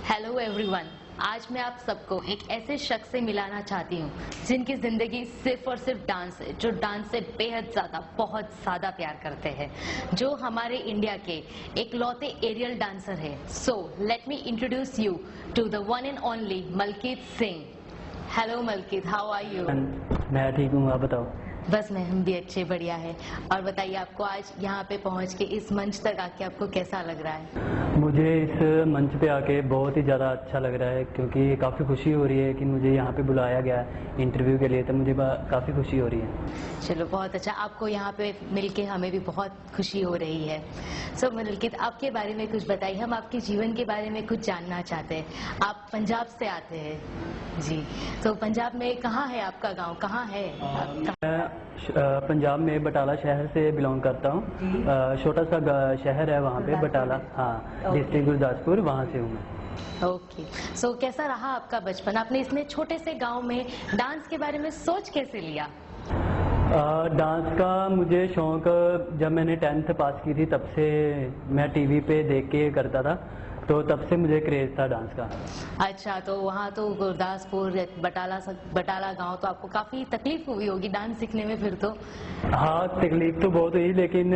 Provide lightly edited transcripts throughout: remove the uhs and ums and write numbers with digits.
Hello everyone. आज मैं आप सबको एक ऐसे शख्स से मिलाना चाहती हूँ जिनकी जिंदगी सिर्फ और सिर्फ डांस है, जो डांस से बेहद ज्यादा बहुत ज्यादा प्यार करते हैं, जो हमारे इंडिया के एक लौते एरियल डांसर है। So let me introduce you to the one and only Malkit Singh. Hello Malkit, how are you? मैं ठीक हूँ, आप बताओ। बस मैं हम भी अच्छे, बढ़िया है। और बताइए, आपको आज यहाँ पे पहुँच के इस मंच तक आके आपको कैसा लग रहा है? मुझे इस मंच पे आके बहुत ही ज़्यादा अच्छा लग रहा है, क्योंकि काफ़ी खुशी हो रही है कि मुझे यहाँ पे बुलाया गया है इंटरव्यू के लिए, तो मुझे काफ़ी खुशी हो रही है। चलो बहुत अच्छा, आपको यहाँ पे मिलके हमें भी बहुत खुशी हो रही है। सो मलकीत, आपके बारे में कुछ बताइए, हम आपके जीवन के बारे में कुछ जानना चाहते हैं। आप पंजाब से आते हैं जी, तो पंजाब में कहाँ है आपका गाँव, कहाँ है? पंजाब में बटाला शहर से बिलोंग करता हूँ। छोटा सा शहर है वहाँ पे, बटाला, हाँ, डिस्ट्रिक्ट गुरदासपुर, वहाँ से हूँ मैं। ओके। सो कैसा रहा आपका बचपन? आपने इसमें छोटे से गांव में डांस के बारे में सोच कैसे लिया? डांस का मुझे शौक जब मैंने 10th पास की थी तब से मैं टीवी पे देख के करता था, तो तब से मुझे क्रेज था डांस का। अच्छा, तो वहाँ तो गुरदासपुर बटाला गांव, तो आपको काफी तकलीफ हुई होगी डांस सीखने में फिर तो? हाँ, तकलीफ तो बहुत हुई, लेकिन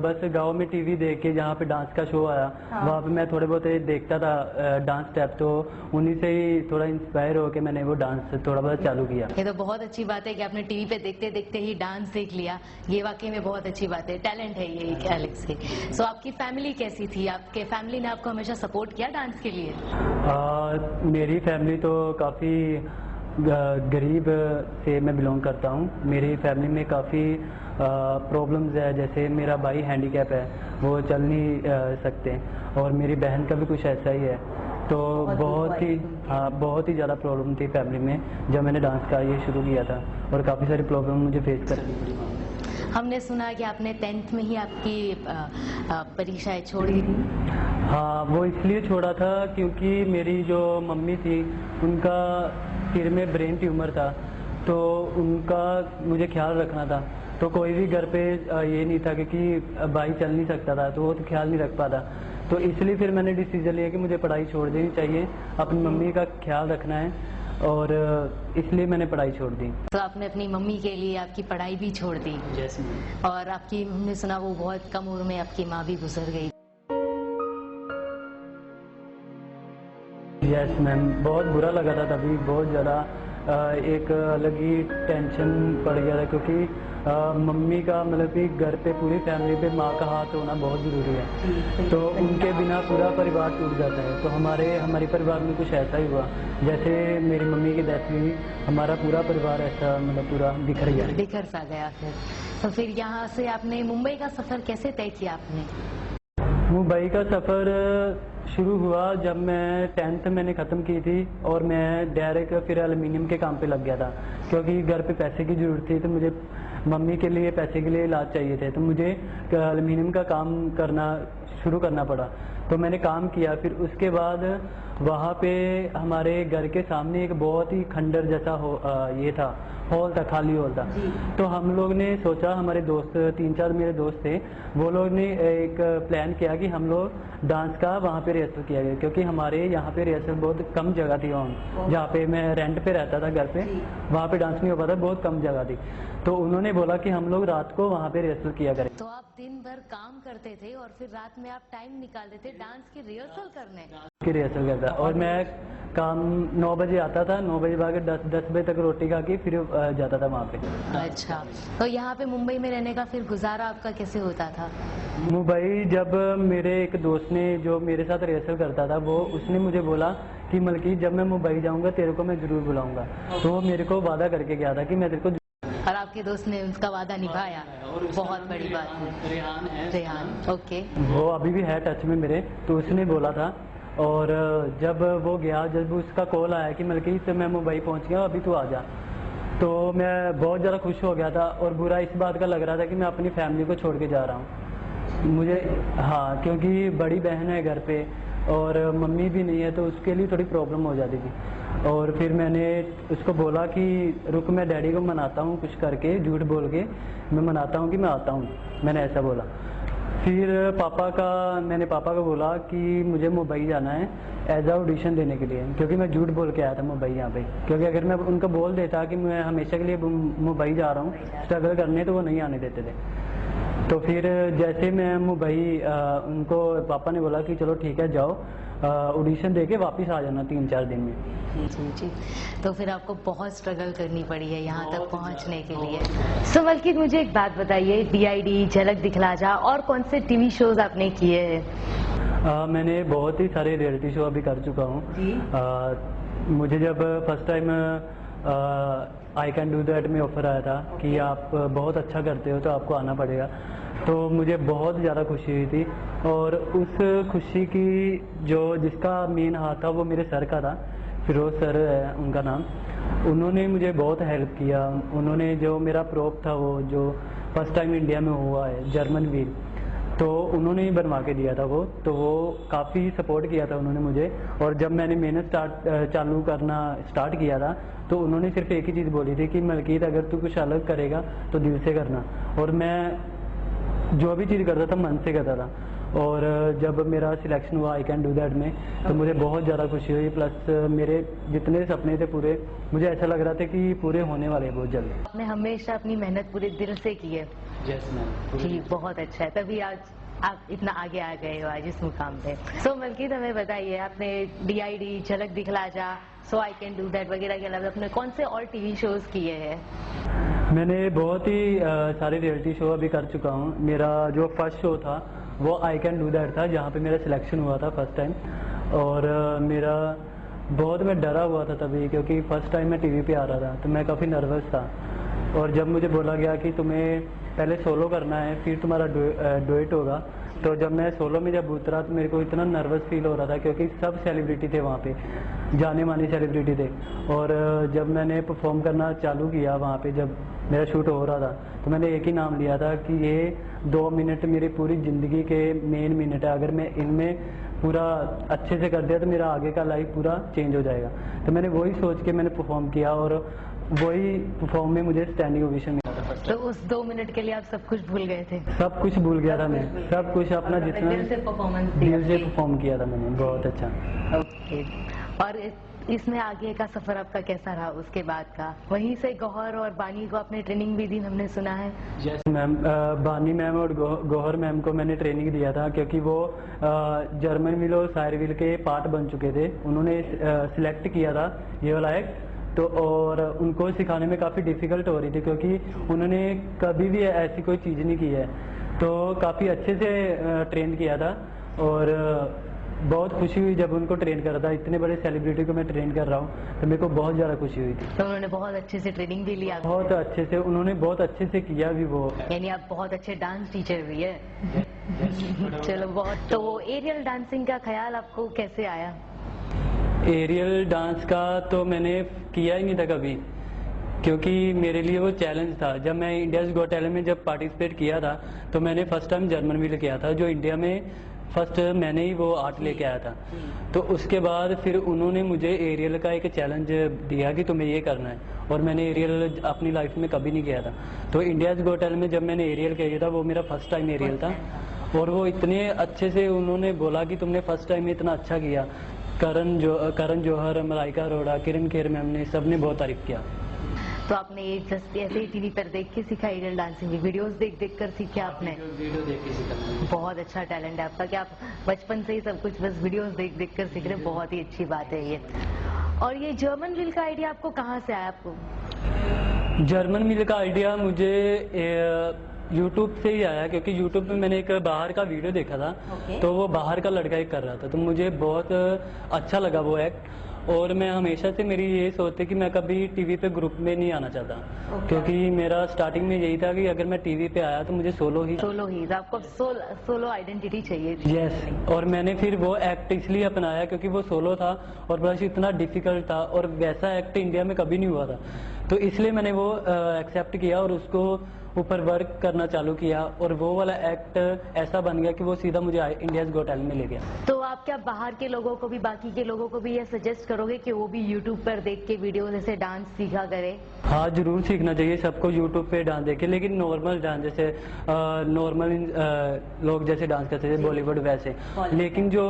बस गांव में टीवी देख के जहाँ पे डांस का शो आया, हाँ, वहाँ पे मैं थोड़े बहुत देखता था डांस स्टेप, तो उन्हीं से ही थोड़ा इंस्पायर होकर मैंने वो डांस थोड़ा बहुत चालू किया। ये तो बहुत अच्छी बात है कि आपने टीवी पे देखते देखते ही डांस सीख लिया। ये वाकई में बहुत अच्छी बात है, टैलेंट है ये एक अलग से। सो आपकी फैमिली कैसी थी? आपके फैमिली ने आपको हमेशा सपोर्ट किया डांस के लिए? मेरी फैमिली तो काफ़ी गरीब से मैं बिलोंग करता हूँ। मेरी फैमिली में काफ़ी प्रॉब्लम्स है, जैसे मेरा भाई हैंडीकैप है, वो चल नहीं सकते, और मेरी बहन का भी कुछ ऐसा ही है। तो बहुत ही ज़्यादा प्रॉब्लम थी फैमिली में जब मैंने डांस का ये शुरू किया था, और काफ़ी सारी प्रॉब्लम मुझे फेस करनी पड़ी। हमने सुना कि आपने 10th में ही आपकी परीक्षाएं छोड़ी थी। हाँ, वो इसलिए छोड़ा था क्योंकि मेरी जो मम्मी थी उनका सिर में ब्रेन ट्यूमर था, तो उनका मुझे ख्याल रखना था। तो कोई भी घर पे ये नहीं था, क्योंकि भाई चल नहीं सकता था, तो वो तो ख्याल नहीं रख पाता। तो इसलिए फिर मैंने डिसीजन लिया कि मुझे पढ़ाई छोड़ देनी चाहिए, अपनी मम्मी का ख्याल रखना है, और इसलिए मैंने पढ़ाई छोड़ दी। तो आपने अपनी मम्मी के लिए आपकी पढ़ाई भी छोड़ दी? Yes ma'am. और आपकी, हमने सुना वो बहुत कम उम्र में आपकी माँ भी गुजर गई। यस मैम, बहुत बुरा लगा था तभी, बहुत ज़्यादा एक अलग ही टेंशन पड़ गया था, क्योंकि मम्मी का मतलब कि घर पे पूरी फैमिली पे माँ का हाथ होना बहुत ज़रूरी है, तो उनके बिना पूरा परिवार टूट जाता है। तो हमारे परिवार में कुछ ऐसा ही हुआ, जैसे मेरी मम्मी की डेथ हुई, हमारा पूरा परिवार ऐसा मतलब पूरा बिखर सा गया। तो फिर यहाँ से आपने मुंबई का सफ़र कैसे तय किया आपने? मुंबई का सफ़र शुरू हुआ जब मैं 10th मैंने ख़त्म की थी, और मैं डायरेक्ट फिर एल्युमिनियम के काम पे लग गया था, क्योंकि घर पे पैसे की ज़रूरत थी, तो मुझे मम्मी के लिए पैसे के लिए इलाज चाहिए थे, तो मुझे एल्युमिनियम का काम शुरू करना पड़ा। तो मैंने काम किया, फिर उसके बाद वहाँ पे हमारे घर के सामने एक बहुत ही खंडर जैसा हॉल था, खाली हॉल था। तो हम लोग ने सोचा, हमारे दोस्त 3-4 मेरे दोस्त थे, वो लोग ने एक प्लान किया कि हम लोग डांस का वहाँ पे रिहर्सल किया गया, क्योंकि हमारे यहाँ पे रिहर्सल बहुत कम जगह थी। जहाँ पे मैं रेंट पे रहता था घर पे, वहाँ पे डांस नहीं हो पाता, बहुत कम जगह थी। तो उन्होंने बोला कि हम लोग रात को वहाँ पे रिहर्सल किया करें। तो आप दिन भर काम करते थे और फिर रात में आप टाइम निकालते थे डांस की रिहर्सल करता, और मैं काम 9 बजे आता था, 9 बजे भागे 10 बजे तक रोटी खा के फिर जाता था वहाँ पे। अच्छा, तो यहाँ पे मुंबई में रहने का फिर गुजारा आपका कैसे होता था? मुंबई जब मेरे एक दोस्त ने, जो मेरे साथ रिहर्सल करता था, उसने मुझे बोला कि मलकीत, जब मैं मुंबई जाऊँगा तेरे को मैं ज़रूर बुलाऊँगा। तो वो मेरे को वादा करके गया था कि मैं तेरे को, और आपके दोस्त ने उसका वादा निभाया, बहुत बड़ी बात है। रेहान, ओके, वो अभी भी है टच में मेरे, तो उसने बोला था। और जब वो गया, जब उसका कॉल आया कि मलकीत मैं मुंबई पहुंच गया, अभी तू आ जा, तो मैं बहुत ज़्यादा खुश हो गया था, और बुरा इस बात का लग रहा था कि मैं अपनी फैमिली को छोड़ के जा रहा हूँ मुझे। हाँ, क्योंकि बड़ी बहन है घर पे और मम्मी भी नहीं है, तो उसके लिए थोड़ी प्रॉब्लम हो जाती थी। और फिर मैंने उसको बोला कि रुक, मैं डैडी को मनाता हूँ, कुछ करके झूठ बोल के मैं मनाता हूँ कि मैं आता हूँ, मैंने ऐसा बोला। फिर मैंने पापा को बोला कि मुझे मुंबई जाना है एज ऑडिशन देने के लिए, क्योंकि मैं झूठ बोल के आया था मुंबई यहाँ पे, क्योंकि अगर मैं उनको बोल देता कि मैं हमेशा के लिए मुंबई जा रहा हूँ स्ट्रगल करने, तो वो नहीं आने देते थे। तो फिर जैसे मैं मुंबई उनको पापा ने बोला कि चलो ठीक है जाओ, ऑडिशन दे के वापस आ जाना 3-4 दिन में। जी जी जी। तो फिर आपको बहुत स्ट्रगल करनी पड़ी है यहाँ तक पहुँचने के लिए। सो मलकित, मुझे एक बात बताइए, DID, झलक दिखला जा और कौन से टीवी शोज आपने किए हैं? मैंने बहुत ही सारे रियलिटी शो अभी कर चुका हूँ। मुझे जब first time I can do that में ऑफर आया था कि आप बहुत अच्छा करते हो तो आपको आना पड़ेगा, तो मुझे बहुत ज़्यादा खुशी हुई थी। और उस खुशी की जिसका मेन हाथ था वो मेरे सर का था, फिरोज सर है उनका नाम। उन्होंने मुझे बहुत हेल्प किया। उन्होंने जो मेरा प्रोप था वो जो फर्स्ट टाइम इंडिया में हुआ है जर्मन व्हील, तो उन्होंने ही बनवा के दिया था वो, तो वो काफ़ी सपोर्ट किया था उन्होंने मुझे। और जब मैंने मेहनत चालू करना स्टार्ट किया था तो उन्होंने सिर्फ एक ही चीज़ बोली थी कि मलकीत, अगर तू कुछ अलग करेगा तो दिल से करना। और मैं जो भी चीज़ करता था मन से करता था। और जब मेरा सिलेक्शन हुआ आई कैन डू दैट में, तो मुझे बहुत ज़्यादा खुशी हुई। प्लस मेरे जितने सपने थे पूरे, मुझे ऐसा लग रहा था कि पूरे होने वाले हैं बहुत जल्द। आपने हमेशा अपनी मेहनत पूरे दिल से की है। Yes ma'am. जी, बहुत अच्छा है, तभी आज आप इतना आगे आ गए हो आज इस मुकाम पे। सो मलकीत, हमें बताइए, आपने DID, झलक दिखला जा, सो आई कैन डू दैट वगैरह के अलावा आपने कौन से और टीवी शोज किए हैं? मैंने बहुत ही सारे रियलिटी शो अभी कर चुका हूँ। मेरा जो फर्स्ट शो था वो आई कैन डू दैट था, जहाँ पे मेरा सिलेक्शन हुआ था फर्स्ट टाइम। और मैं डरा हुआ था तभी, क्योंकि फर्स्ट टाइम मैं टीवी पे आ रहा था, तो मैं काफ़ी नर्वस था। और जब मुझे बोला गया कि तुम्हें पहले सोलो करना है फिर तुम्हारा डुएट होगा, तो जब मैं सोलो में जब उतरा तो मेरे को इतना नर्वस फील हो रहा था, क्योंकि सब सेलिब्रिटी थे वहाँ पे, जाने माने सेलिब्रिटी थे। और जब मैंने परफॉर्म करना चालू किया वहाँ पे, जब मेरा शूट हो रहा था, तो मैंने एक ही नाम लिया था कि ये 2 मिनट मेरी पूरी ज़िंदगी के मेन मिनट है। अगर मैं इनमें पूरा अच्छे से कर दिया तो मेरा आगे का लाइफ पूरा चेंज हो जाएगा। तो मैंने वही सोच के मैंने परफॉर्म किया, और वही परफॉर्म में मुझे स्टैंडिंग ओवेशन मिला था। तो उस 2 मिनट के लिए आप सब कुछ भूल गए थे? सब कुछ भूल गया था मैं, सब कुछ अपना जितना दिल से परफॉर्मेंस दिल से परफॉर्म किया था मैंने, बहुत अच्छा। ओके। और इसमें आगे का सफर आपका कैसा रहा उसके बाद का? वहीं से गौहर और बानी को आपने ट्रेनिंग भी दी, हमने सुना है। यस मैम, बानी मैम और गौहर मैम को मैंने ट्रेनिंग दिया था, क्योंकि वो जर्मन व्हील और सायर व्हील के पार्ट बन चुके थे। उन्होंने सिलेक्ट किया था ये वाला एक्ट, तो और उनको सिखाने में काफ़ी डिफ़िकल्ट हो रही थी, क्योंकि उन्होंने कभी भी ऐसी कोई चीज़ नहीं की है। तो काफ़ी अच्छे से ट्रेन किया था, और बहुत खुशी हुई जब उनको ट्रेन कर रहा था। इतने बड़े सेलिब्रिटी को मैं ट्रेन कर रहा हूँ, तो मेरे को बहुत ज़्यादा खुशी हुई थी। तो उन्होंने बहुत अच्छे से ट्रेनिंग भी लिया? बहुत अच्छे से, उन्होंने बहुत अच्छे से किया भी वो। यानी आप बहुत अच्छे डांस टीचर भी है। चलो बहुत। तो एरियल डांसिंग का ख्याल आपको कैसे आया? एरियल डांस का तो मैंने किया ही नहीं था कभी, क्योंकि मेरे लिए वो चैलेंज था। जब मैं इंडियाज़ गॉट टैलेंट में जब पार्टिसिपेट किया था, तो मैंने फर्स्ट टाइम जर्मन व्हील किया था, जो इंडिया में फर्स्ट मैंने ही वो आर्ट लेके आया था। तो उसके बाद फिर उन्होंने मुझे एरियल का एक चैलेंज दिया कि तुम्हें ये करना है, और मैंने एरियल अपनी लाइफ में कभी नहीं किया था। तो इंडियाज़ गॉट टैलेंट में जब मैंने एरियल किया था, वो मेरा फर्स्ट टाइम एरियल था। और वो इतने अच्छे से उन्होंने बोला कि तुमने फर्स्ट टाइम में इतना अच्छा किया। करण जौहर, मलाइका अरोड़ा, किरण खेर मैम ने, सब ने बहुत तारीफ किया। तो आपने ये जस्ट ऐसे ही टीवी पर देख के सीखा एरियल डांसिंग? वीडियोस देख कर सीखे आपने? वीडियो देख के सीखा। बहुत अच्छा टैलेंट है आपका कि आप बचपन से ही सब कुछ बस वीडियोस देख कर सीख रहे हैं। बहुत ही अच्छी बात है ये। और ये जर्मन व्हील का आइडिया आपको कहाँ से आया? आपको जर्मन व्हील का आइडिया मुझे यूट्यूब से ही आया, क्योंकि यूट्यूब पे मैंने एक बाहर का वीडियो देखा था। तो वो बाहर का लड़का ही कर रहा था, तो मुझे बहुत अच्छा लगा वो एक्ट। और मैं हमेशा से मेरी ये सोच थी कि मैं कभी टीवी पे ग्रुप में नहीं आना चाहता, क्योंकि मेरा स्टार्टिंग में यही था कि अगर मैं टीवी पे आया तो मुझे सोलो ही आपको सोलो आइडेंटिटी चाहिए थी। यस। और मैंने फिर वो एक्ट इसलिए अपनाया क्योंकि वो सोलो था, और प्लस इतना डिफिकल्ट था, और वैसा एक्ट इंडिया में कभी नहीं हुआ था। तो इसलिए मैंने वो एक्सेप्ट किया और उसको ऊपर वर्क करना चालू किया और वो वाला एक्ट ऐसा बन गया कि वो सीधा मुझे इंडियाज गॉट टैलेंट में ले गया। तो आप क्या बाहर के लोगों को भी, बाकी के लोगों को भी ये सजेस्ट करोगे कि वो भी यूट्यूब पर देख के वीडियो जैसे डांस सीखा करे? हाँ, जरूर सीखना चाहिए सबको यूट्यूब पे डांस देखे, लेकिन नॉर्मल डांस जैसे नॉर्मल लोग जैसे डांस करते थे बॉलीवुड वैसे, लेकिन जो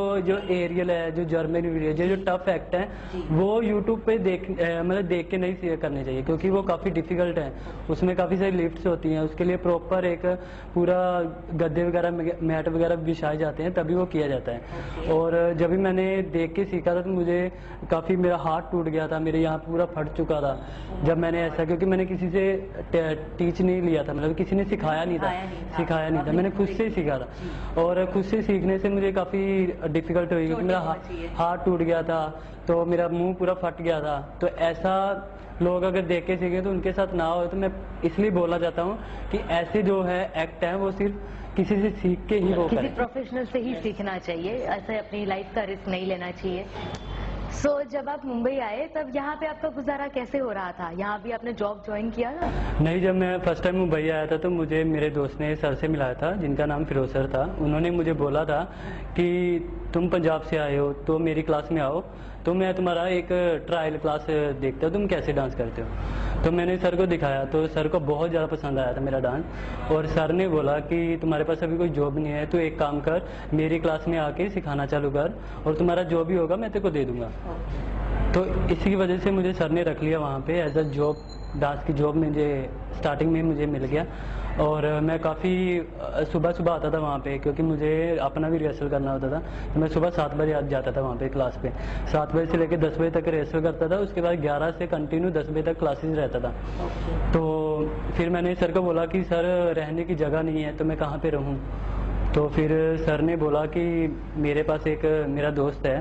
एरियल है, जो जर्मन वीडियो, जो टफ एक्ट है वो यूट्यूब पे मतलब देख के नहीं करने चाहिए, क्योंकि वो काफ़ी डिफिकल्ट है। उसमें काफ़ी सारी लिफ्ट्स होती हैं, उसके लिए प्रॉपर एक पूरा गद्दे वगैरह मैट वगैरह बिछाए जाते हैं, तभी वो किया जाता है। और जब भी मैंने देख के सीखा था तो मुझे काफ़ी, मेरा हाथ टूट गया था, मेरे यहाँ पूरा फट चुका था जब मैंने ऐसा, क्योंकि मैंने किसी से टीच नहीं लिया था, मतलब किसी ने सिखाया नहीं था, मैंने खुद से ही सीखा था। और खुद से सीखने से मुझे काफ़ी डिफिकल्ट हुई, क्योंकि मेरा हाथ टूट गया था, तो मेरा मुंह पूरा फट गया था। तो ऐसा लोग अगर देख के सीखे तो उनके साथ ना हो। तो मैं इसलिए बोलना चाहता हूँ कि ऐसे जो है एक्ट है वो सिर्फ किसी से सीख के ही वो किसी करें। प्रोफेशनल से ही सीखना चाहिए, ऐसे अपनी लाइफ का रिस्क नहीं लेना चाहिए। जब आप मुंबई आए तब यहाँ पे आपका गुजारा कैसे हो रहा था? यहाँ भी आपने जॉब ज्वाइन किया था? नहीं, जब मैं फर्स्ट टाइम मुंबई आया था तो मुझे मेरे दोस्त ने सर से मिलाया था, जिनका नाम फिरोज सर था। उन्होंने मुझे बोला था कि तुम पंजाब से आए हो तो मेरी क्लास में आओ, तो मैं तुम्हारा एक ट्रायल क्लास देखता हूँ, तुम कैसे डांस करते हो। तो मैंने सर को दिखाया तो सर को बहुत ज़्यादा पसंद आया था मेरा डांस, और सर ने बोला कि तुम्हारे पास अभी कोई जॉब नहीं है, तो एक काम कर, मेरी क्लास में आके सिखाना चालू कर, और तुम्हारा जो भी होगा मैं तेरे को दे दूंगा। तो इसी की वजह से मुझे सर ने रख लिया वहाँ पे एज अ जॉब। डांस की जॉब मुझे स्टार्टिंग में मुझे मिल गया, और मैं काफ़ी सुबह आता था वहाँ पे, क्योंकि मुझे अपना भी रिहर्सल करना होता था। तो मैं सुबह 7 बजे जाता था वहाँ पे क्लास पे, 7 बजे से लेकर 10 बजे तक रिहर्सल करता था। उसके बाद 11 से कंटिन्यू 10 बजे तक क्लासेस रहता था। तो फिर मैंने सर को बोला कि सर रहने की जगह नहीं है तो मैं कहाँ पे रहूँ। तो फिर सर ने बोला कि मेरे पास एक मेरा दोस्त है,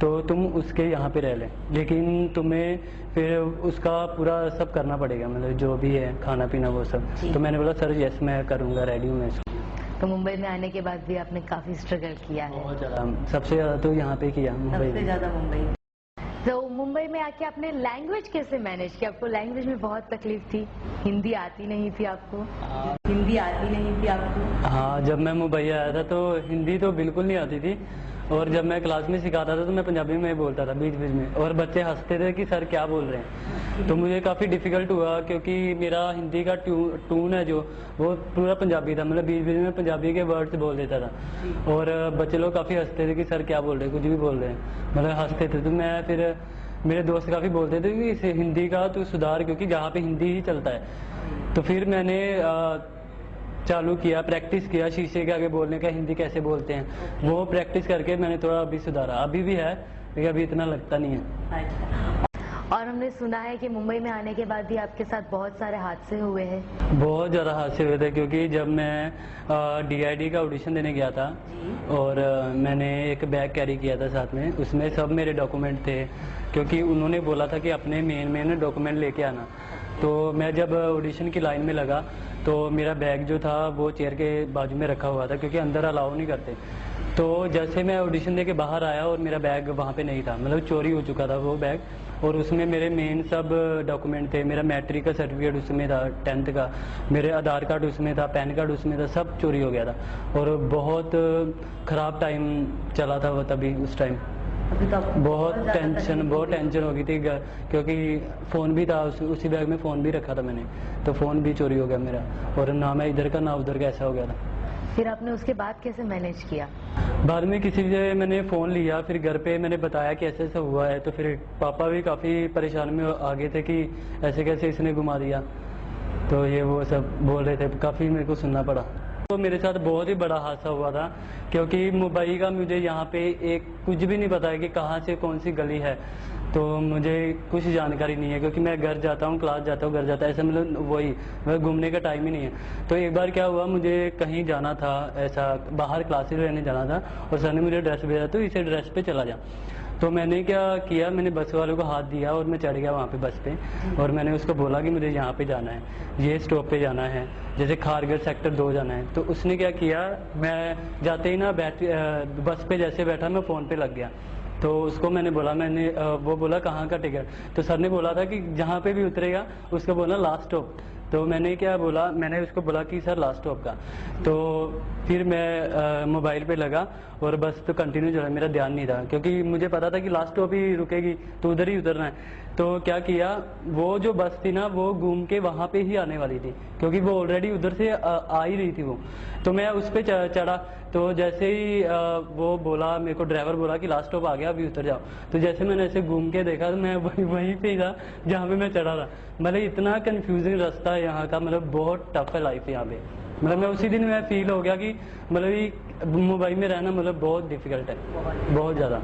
तो तुम उसके यहाँ पे रह लें, लेकिन तुम्हें फिर उसका पूरा सब करना पड़ेगा, मतलब जो भी है खाना पीना वो सब। तो मैंने बोला सर यस मैं करूँगा, रेडी हूँ मैं। तो मुंबई में आने के बाद भी आपने काफी स्ट्रगल किया है? बहुत ज़्यादा, सबसे ज़्यादा तो यहाँ पे किया, मुंबई सबसे ज्यादा मुंबई। तो मुंबई में आके आपने लैंग्वेज कैसे मैनेज किया? आपको लैंग्वेज में बहुत तकलीफ थी, हिंदी आती नहीं थी आपको? हिंदी आती नहीं थी आपको? हाँ, जब मैं मुंबई आया था तो हिंदी तो बिल्कुल नहीं आती थी, और जब मैं क्लास में सिखाता था तो मैं पंजाबी में बोलता था बीच बीच में, और बच्चे हंसते थे कि सर क्या बोल रहे हैं। तो मुझे काफ़ी डिफिकल्ट हुआ, क्योंकि मेरा हिंदी का टून है जो वो पूरा पंजाबी था, मतलब बीच बीच में पंजाबी के वर्ड्स बोल देता था, और बच्चे लोग काफ़ी हंसते थे कि सर क्या बोल रहे हैं, कुछ भी बोल रहे हैं, मतलब हंसते थे। तो मैं फिर, मेरे दोस्त काफ़ी बोलते थे कि इसे हिंदी का तू सुधार, क्योंकि जहाँ पे हिंदी ही चलता है। तो फिर मैंने चालू किया, प्रैक्टिस किया शीशे के आगे बोलने का, हिंदी कैसे बोलते हैं वो प्रैक्टिस करके मैंने थोड़ा अभी सुधारा। अभी भी है लेकिन अभी इतना लगता नहीं है। और हमने सुना है कि मुंबई में आने के बाद भी आपके साथ बहुत सारे हादसे हुए हैं? बहुत ज़्यादा हादसे हुए थे, क्योंकि जब मैं DID का ऑडिशन देने गया था और मैंने एक बैग कैरी किया था साथ में, उसमें सब मेरे डॉक्यूमेंट थे, क्योंकि उन्होंने बोला था कि अपने मेन डॉक्यूमेंट लेके आना। तो मैं जब ऑडिशन की लाइन में लगा तो मेरा बैग जो था वो चेयर के बाजू में रखा हुआ था, क्योंकि अंदर अलाउ नहीं करते। तो जैसे मैं ऑडिशन दे के बाहर आया और मेरा बैग वहाँ पे नहीं था, मतलब चोरी हो चुका था वो बैग, और उसमें मेरे मेन सब डॉक्यूमेंट थे। मेरा मैट्रिक का सर्टिफिकेट उसमें था, 10th का, मेरे आधार कार्ड उसमें था, पैन कार्ड उसमें था, सब चोरी हो गया था। और बहुत ख़राब टाइम चला था वो तभी, उस टाइम बहुत टेंशन हो गई थी, क्योंकि फ़ोन भी था उसी बैग में, फ़ोन भी रखा था मैंने, तो फ़ोन भी चोरी हो गया मेरा, और ना मैं इधर का ना उधर का, ऐसा हो गया था। फिर आपने उसके बाद कैसे मैनेज किया? बाद में किसी से मैंने फ़ोन लिया, फिर घर पे मैंने बताया कि ऐसे ऐसा हुआ है, तो फिर पापा भी काफ़ी परेशान में आ गए थे कि ऐसे कैसे इसने घुमा दिया, तो ये वो सब बोल रहे थे, काफ़ी मेरे को सुनना पड़ा। तो मेरे साथ बहुत ही बड़ा हादसा हुआ था, क्योंकि मुंबई का मुझे यहाँ पे एक कुछ भी नहीं पता है कि कहाँ से कौन सी गली है, तो मुझे कुछ जानकारी नहीं है, क्योंकि मैं घर जाता हूँ, क्लास जाता हूँ, घर जाता है, ऐसा मतलब वही मैं घूमने का टाइम ही नहीं है। तो एक बार क्या हुआ, मुझे कहीं जाना था, ऐसा बाहर क्लासेस लेने जाना था, और सर ने मुझे ड्रेस भेजा, तो इसे ड्रेस पे चला जा। तो मैंने क्या किया, मैंने बस वालों को हाथ दिया और मैं चढ़ गया वहाँ पे बस पे, और मैंने उसको बोला कि मुझे यहाँ पे जाना है, ये स्टॉप पे जाना है, जैसे खारगढ़ सेक्टर 2 जाना है। तो उसने क्या किया, मैं जाते ही ना बस पे जैसे बैठा मैं फ़ोन पे लग गया। तो उसको मैंने बोला, वो बोला कहाँ का टिकट, तो सर ने बोला था कि जहाँ पे भी उतरेगा उसको बोलना लास्ट स्टॉप। तो मैंने क्या बोला, मैंने उसको बोला कि सर लास्ट स्टॉप का। तो फिर मैं मोबाइल पे लगा और बस तो कंटिन्यू चला, मेरा ध्यान नहीं था क्योंकि मुझे पता था कि लास्ट स्टॉप ही रुकेगी तो उधर ही उतरना है। तो क्या किया, वो जो बस थी ना वो घूम के वहाँ पे ही आने वाली थी क्योंकि वो ऑलरेडी उधर से आ ही रही थी वो। तो मैं उस पर चढ़ा, तो जैसे ही वो बोला, मेरे को ड्राइवर बोला कि लास्ट स्टॉप आ गया अभी उतर जाओ। तो जैसे मैंने ऐसे घूम के देखा तो मैं वहीं पे ही था जहाँ पे मैं चढ़ा था। मतलब इतना कंफ्यूजिंग रास्ता है यहाँ का, मतलब बहुत टफ है लाइफ यहाँ पे। मतलब मैं उसी दिन में फील हो गया कि मतलब ये मुंबई में रहना मतलब बहुत डिफिकल्ट है, बहुत ज़्यादा।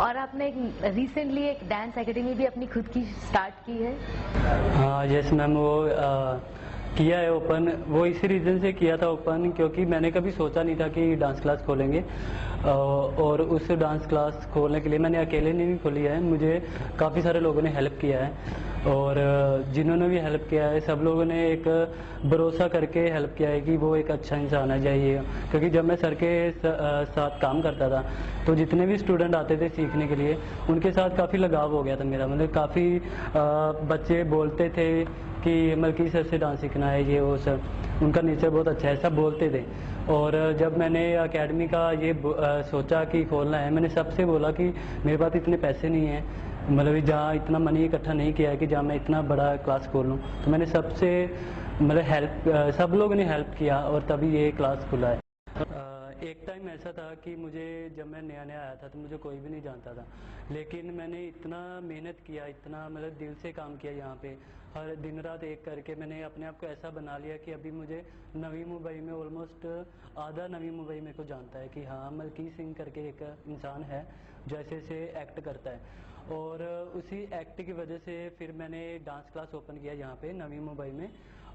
और आपने रिसेंटली एक डांस एकेडमी भी अपनी खुद की स्टार्ट की है। हाँ यस मैम, वो किया है ओपन। वो इसी रीज़न से किया था ओपन क्योंकि मैंने कभी सोचा नहीं था कि डांस क्लास खोलेंगे। और उस डांस क्लास खोलने के लिए मैंने अकेले नहीं खोली है, मुझे काफ़ी सारे लोगों ने हेल्प किया है। और जिन्होंने भी हेल्प किया है सब लोगों ने एक भरोसा करके हेल्प किया है कि वो एक अच्छा इंसान है चाहिए। क्योंकि जब मैं सर के साथ काम करता था तो जितने भी स्टूडेंट आते थे सीखने के लिए उनके साथ काफ़ी लगाव हो गया था मेरा। मतलब काफ़ी बच्चे बोलते थे कि मलकी सर से डांस सीखना है, ये वो सर, उनका नेचर बहुत अच्छा है, सब बोलते थे। और जब मैंने एकेडमी का ये सोचा कि खोलना है, मैंने सबसे बोला कि मेरे पास इतने पैसे नहीं हैं, मतलब जहाँ इतना मनी इकट्ठा नहीं किया है कि जहाँ मैं इतना बड़ा क्लास खोल लूँ। तो मैंने सबसे मतलब सब लोगों ने हेल्प किया और तभी ये क्लास खुला है। एक टाइम ऐसा था कि मुझे जब मैं नया नया आया था तो मुझे कोई भी नहीं जानता था, लेकिन मैंने इतना मेहनत किया, इतना मतलब दिल से काम किया यहाँ पे, हर दिन रात एक करके मैंने अपने आप को ऐसा बना लिया कि अभी मुझे नवी मुंबई में ऑलमोस्ट आधा नवी मुंबई मेरे को जानता है कि हाँ मलकी सिंह करके एक इंसान है जो ऐसे ऐसे एक्ट करता है। और उसी एक्ट की वजह से फिर मैंने डांस क्लास ओपन किया यहाँ पे नवी मुंबई में।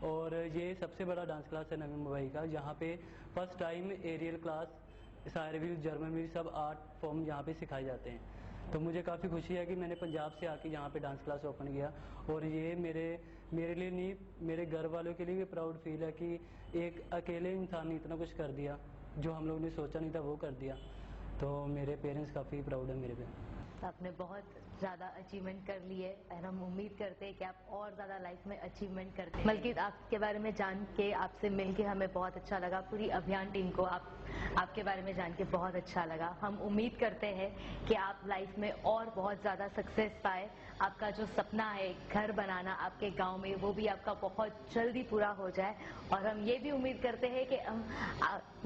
और ये सबसे बड़ा डांस क्लास है नवी मुंबई का, यहाँ पे first time aerial class, Sayreville, German भी सब आर्ट फॉर्म यहाँ पे सिखाए जाते हैं। तो मुझे काफ़ी खुशी है कि मैंने पंजाब से आके यहाँ पे डांस क्लास ओपन किया। और ये मेरे लिए नहीं, मेरे घर वालों के लिए भी प्राउड फील है कि एक अकेले इंसान ने इतना कुछ कर दिया, जो हम लोगों ने सोचा नहीं था वो कर दिया। तो मेरे पेरेंट्स काफ़ी प्राउड है मेरे पे। आपने बहुत ज़्यादा अचीवमेंट कर ली है और हम उम्मीद करते हैं कि आप और ज़्यादा लाइफ में अचीवमेंट करते हैं। बल्कि आपके बारे में जान के, आपसे मिल के हमें बहुत अच्छा लगा। पूरी अभियान टीम को आपके बारे में जान के बहुत अच्छा लगा। हम उम्मीद करते हैं कि आप लाइफ में और बहुत ज़्यादा सक्सेस पाए। आपका जो सपना है घर बनाना आपके गांव में, वो भी आपका बहुत जल्दी पूरा हो जाए। और हम ये भी उम्मीद करते हैं कि हम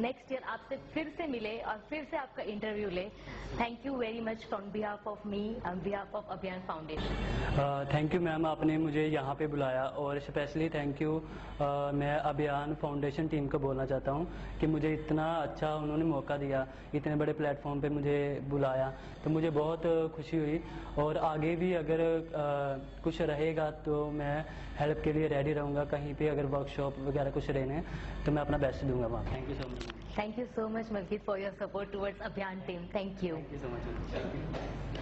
नेक्स्ट ईयर आपसे फिर से मिले और फिर से आपका इंटरव्यू ले। Thank you very much on behalf of me, on behalf of अभियान फाउंडेशन। थैंक यू मैम, आपने मुझे यहाँ पे बुलाया। और स्पेशली थैंक यू मैं अभियान फाउंडेशन टीम को बोलना चाहता हूँ कि मुझे इतना अच्छा उन्होंने मौका दिया, इतने बड़े प्लेटफॉर्म पे मुझे बुलाया, तो मुझे बहुत खुशी हुई। और आगे भी अगर कुछ रहेगा तो मैं हेल्प के लिए रेडी रहूँगा। कहीं पे अगर वर्कशॉप वगैरह कुछ रहने तो मैं अपना बेस्ट दूंगा वहाँ। Thank you so much. Thank you so much, Malkit, for your support towards Abhiyan team. Thank you. Thank you so much.